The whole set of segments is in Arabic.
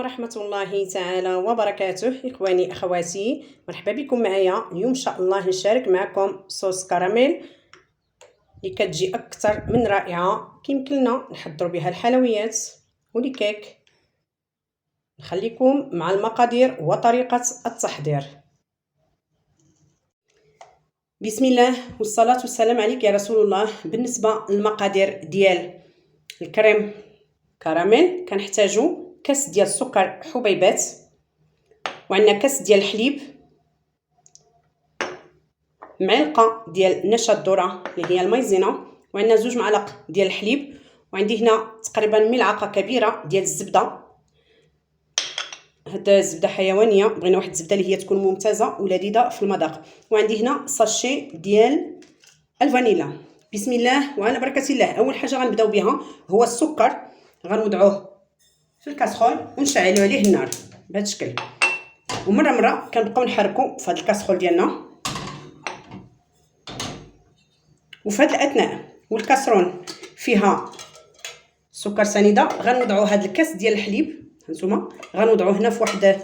ورحمة الله تعالى وبركاته. إخواني أخواتي، مرحبا بكم معايا. اليوم إن شاء الله نشارك معكم صوص كراميل اللي كتجي أكثر من رائعة. كيمكننا نحضروا بها الحلويات والكيك. نخليكم مع المقادير وطريقة التحضير. بسم الله والصلاة والسلام عليك يا رسول الله. بالنسبة للمقادير ديال الكريم كراميل كنحتاجو كاس ديال السكر حبيبات، وعندنا كاس ديال الحليب، معلقه ديال نشا الذره اللي هي المايزينا، وعندنا 2 معالق ديال الحليب، وعندي هنا تقريبا ملعقه كبيره ديال الزبده. هاد الزبده حيوانيه، بغينا واحد الزبده اللي هي تكون ممتازه ولذيذه في المذاق. وعندي هنا ساشي ديال الفانيلا. بسم الله وعلى بركه الله. اول حاجه غنبداو بها هو السكر. غنوضعوه في الكاسرول ونشعلوا عليه النار بهذا الشكل، ومره كنبقاو نحركوا في هذا الكاسرول ديالنا. وفي هذا الاثناء والكاسرون فيها سكر سنيده، غنوضعوا هذا الكاس ديال الحليب هانتوما، غنوضعوه هنا في واحد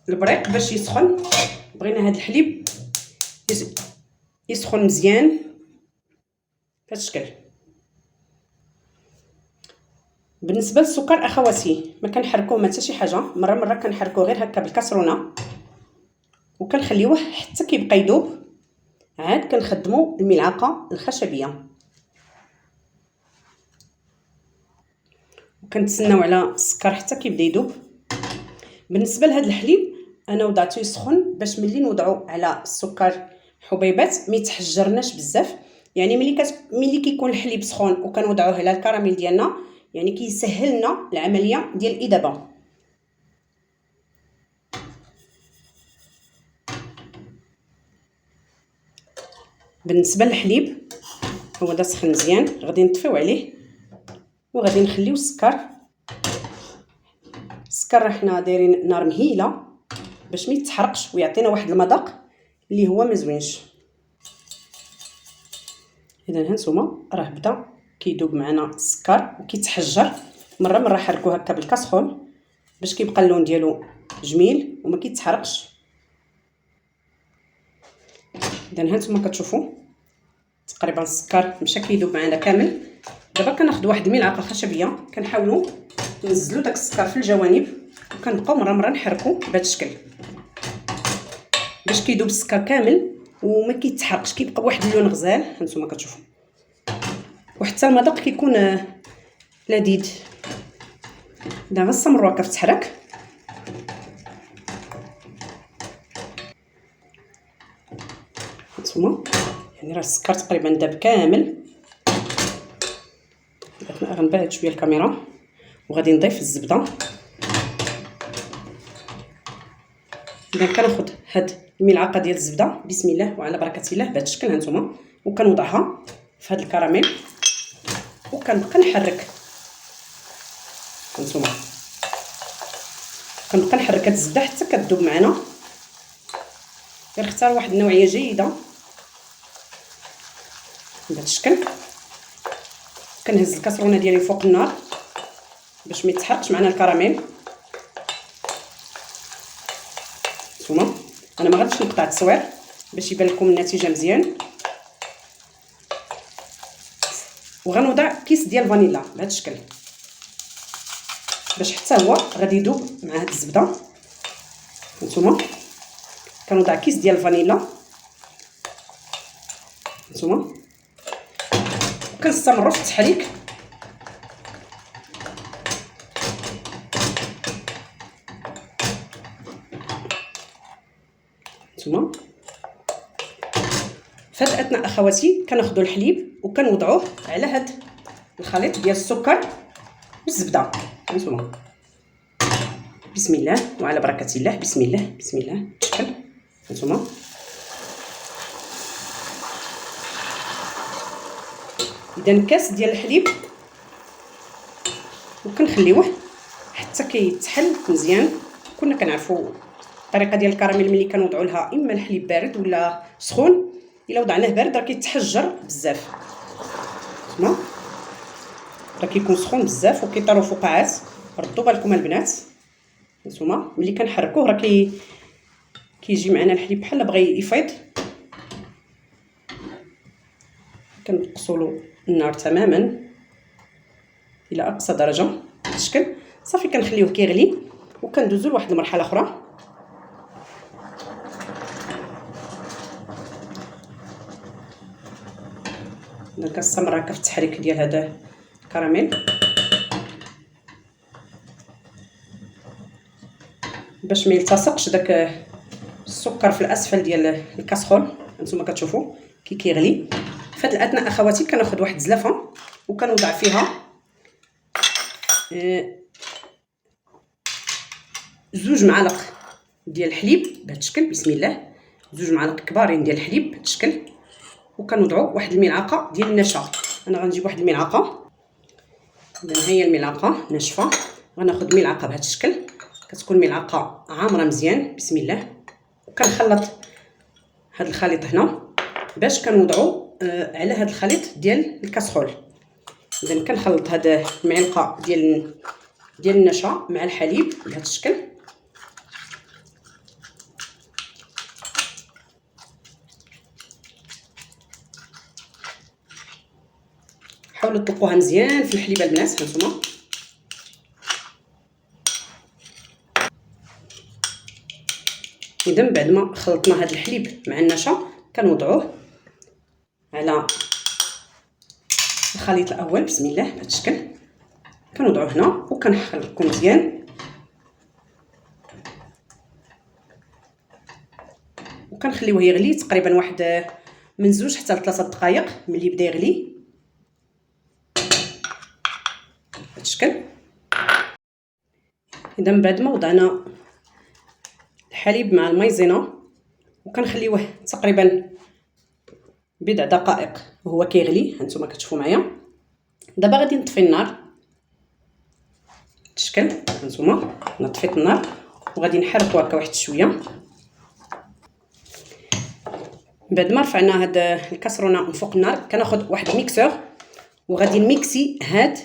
البريق باش يسخن. بغينا هذا الحليب يسخن مزيان بهذا الشكل. بالنسبه للسكر اخواتي ما كنحركوه ما حتى شي حاجه، مره كنحركوه غير هكا بالكاسرونه وكنخليوه حتى كيبقى يذوب. عاد كنخدموا الملعقه الخشبيه وكنتسناو على السكر حتى كيبدا يذوب. بالنسبه لهذا الحليب انا وضعته يسخن باش ملي نوضعوا على السكر حبيبات ما يتحجرناش بزاف. يعني ملي كيكون الحليب سخون وكنوضعوه على الكراميل ديالنا، يعني كيسهل لنا العمليه ديال الاذابه. بالنسبه للحليب هو دا سخن مزيان، غادي نطفيو عليه وغادي نخليو السكر راه حنا دايرين نار مهيله باش ما يتحرقش ويعطينا واحد المذاق اللي هو مزوينش. اذا هانتوما راه بدا كيذوب معنا السكر وكيتحجر. مره حركوه هكا بالكاسرول باش كيبقى اللون ديالو جميل وما كيتحرقش. اذا هانتوما كتشوفوا تقريبا السكر مشى كيذوب معنا كامل. دابا كناخذ واحد الملعقه خشبيه، كنحاولوا ننزلوا داك السكر في الجوانب وكنبقاو مره نحركوا بهذا الشكل باش كيذوب السكر كامل وما كيتحرقش، كيبقى واحد اللون غزال. هانتوما كتشوفوا وحتى المذاق كيكون لذيذ. دابا استمروا هكا في التحرك. هانتوما يعني راه السكر تقريبا داب كامل. غنبعد شويه الكاميرا وغادي نضيف الزبده. اذا كناخذ هاد الملعقه ديال الزبده بسم الله وعلى بركه الله بهذا الشكل هانتوما، وكنوضعها في هاد الكراميل وكنبقى نحرك. هانتوما كنبقى نحرك هاد الزبده حتى كتذوب معنا. غير اختار واحد النوعيه جيده بهذا الشكل. كنهز الكاسرونه ديالي فوق النار باش ما يتحرقش معنا الكراميل. هانتوما انا ما غاديش نقطع التصوير باش يبان لكم النتيجه مزيان. وغنوضع كيس ديال الفانيلا بهذا الشكل باش حتى هو غادي يذوب مع هاد الزبده. هانتوما كنوضع كيس ديال الفانيلا هانتوما وكنستمروا في التحريك. هانتوما في هاد الاثناء اخواتي كناخذوا الحليب وكنوضعوه على هاد الخليط ديال السكر والزبده. هانتوما بسم الله وعلى بركه الله. بسم الله بسم الله شكل. هانتوما اذا كاس ديال الحليب وكنخليوه حتى كيتحل مزيان. كنا كنعرفوا الطريقه ديال الكراميل ملي كنوضعوا لها اما الحليب بارد ولا سخون. الا وضعناه بارد راه كيتحجر بزاف. هنا راه كيكون سخون بزاف وكيطيروا فقاعات. ردوا بالكم البنات، نتوما ملي كنحركوه راه كيجي معنا الحليب بحال بغى يفيض. كنقصوا له النار تماما الى اقصى درجه بهذا الشكل. صافي كنخليوه كيغلي وكندوزو لواحد المرحله اخرى. انا كنستمر هكا في التحريك ديال هذا الكراميل باش ما يلتصقش داك السكر في الاسفل ديال الكاسرول. هانتوما كتشوفوا كيغلي. في هذا الاثناء اخواتي كناخذ واحد الزلافه وكنوضع فيها 2 معالق ديال الحليب بهذا الشكل. بسم الله. 2 معالق كبارين ديال الحليب بهذا الشكل، وكنوضعوا واحد الملعقه ديال النشا. انا غنجيب واحد الملعقه، اذا هي الملعقه ناشفه. غناخذ ملعقه بهذا الشكل، كتكون ملعقه عامره مزيان. بسم الله. وكنخلط هذا الخليط هنا باش كنوضعوا على هذا الخليط ديال الكاسرول. اذا كنخلط هذا المعلقه ديال النشا مع الحليب بهذا الشكل. حاولوا تطلقوها مزيان في الحليب البنات. هانتوما اذا بعد ما خلطنا هذا الحليب مع النشا كنوضعوه على الخليط الاول. بسم الله. بهذا الشكل كنوضعوه هنا وكنحركو مزيان وكنخليوه يغلي تقريبا واحد من 2 حتى ل 3 دقائق. ملي بدا يغلي بهذا الشكل. اذا بعد ما وضعنا الحليب مع المايزينا وكنخليوه تقريبا بضع دقائق وهو كيغلي. هانتوما كتشوفوا معايا. دابا غادي نطفي النار بالشكل. هانتوما نطفيت النار وغادي نحركو هكا واحد شويه. بعد ما رفعنا هاد الكاسرونه من فوق النار كناخذ واحد الميكسور وغادي نميكسي هاد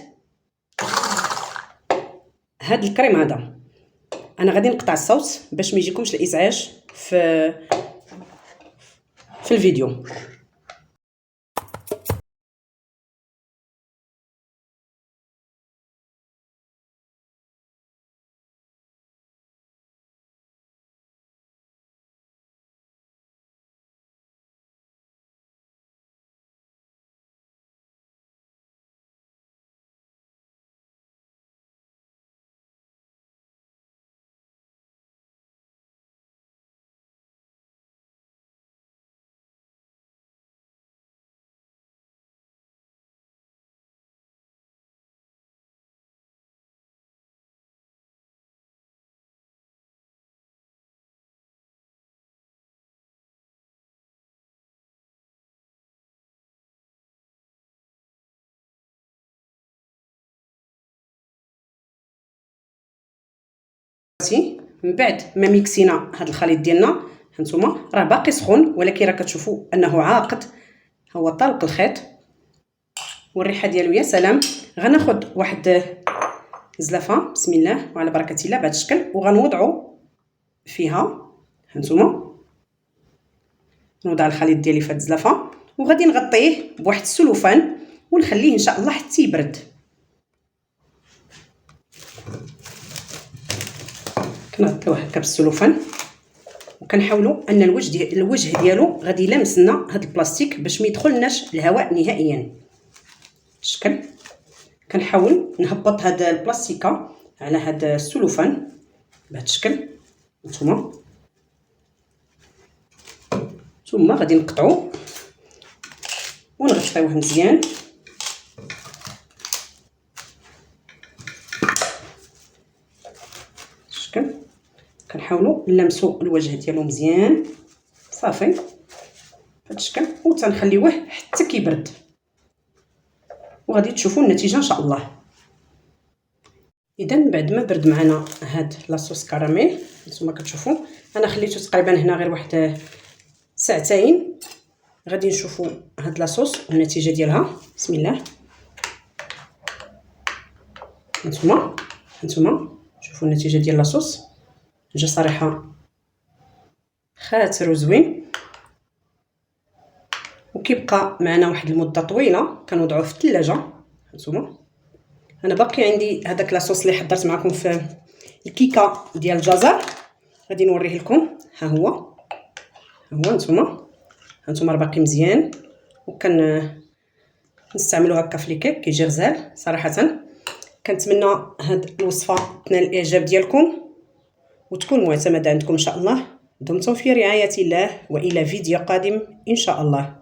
الكريم هذا. انا غادي نقطع الصوت باش ما يجيكمش الازعاج في الفيديو. من بعد ما ميكسينا هذا الخليط ديالنا هانتوما راه باقي سخون ولكن راه كتشوفوا انه عاقد. هو طلق الخيط والريحه ديالو يا سلام. غناخذ واحد زلافه. بسم الله وعلى بركه الله بهذا الشكل وغنوضعوا فيها. هانتوما نوضع الخليط ديالي في هذه الزلافه وغادي نغطيه بواحد السلوفان ونخليه ان شاء الله حتى يبرد. كنغطيوه هكا بالسلوفان وكنحاولوا ان الوجه ديالو غادي يلامس لنا هذا البلاستيك باش ما يدخلناش الهواء نهائيا. بالشكل كنحاول نهبط هذا البلاستيكه على هذا السلوفان بهذا الشكل. ثم غادي نقطعو ونغطيوه مزيان. بالشكل كنحاولوا نلمسوا الوجه ديالو مزيان. صافي بهذا الشكل وتنخليوه حتى كيبرد وغادي تشوفوا النتيجه ان شاء الله. اذا بعد ما برد معنا هاد لاصوص كراميل نتوما كتشوفوا انا خليته تقريبا هنا غير واحد ساعتين. غادي نشوفوا هاد لاصوص والنتيجه ديالها. بسم الله. هانتوما شوفوا النتيجه ديال لاصوص، جا صراحه خاطر وزوين، وكيبقى معنا واحد المده طويله. كنوضعوه في الثلاجه. هانتوما انا باقي عندي هذاك لاصوص اللي حضرت معكم في الكيكه ديال الجزر، غادي نوريه لكم. ها هو هانتوما راه باقي مزيان، نستعملو هكا في الكيك كيجي غزال صراحه. كنتمنى هاد الوصفه تنال الاعجاب ديالكم وتكون معتمده عندكم ان شاء الله. دمتم في رعايه الله، والى فيديو قادم ان شاء الله.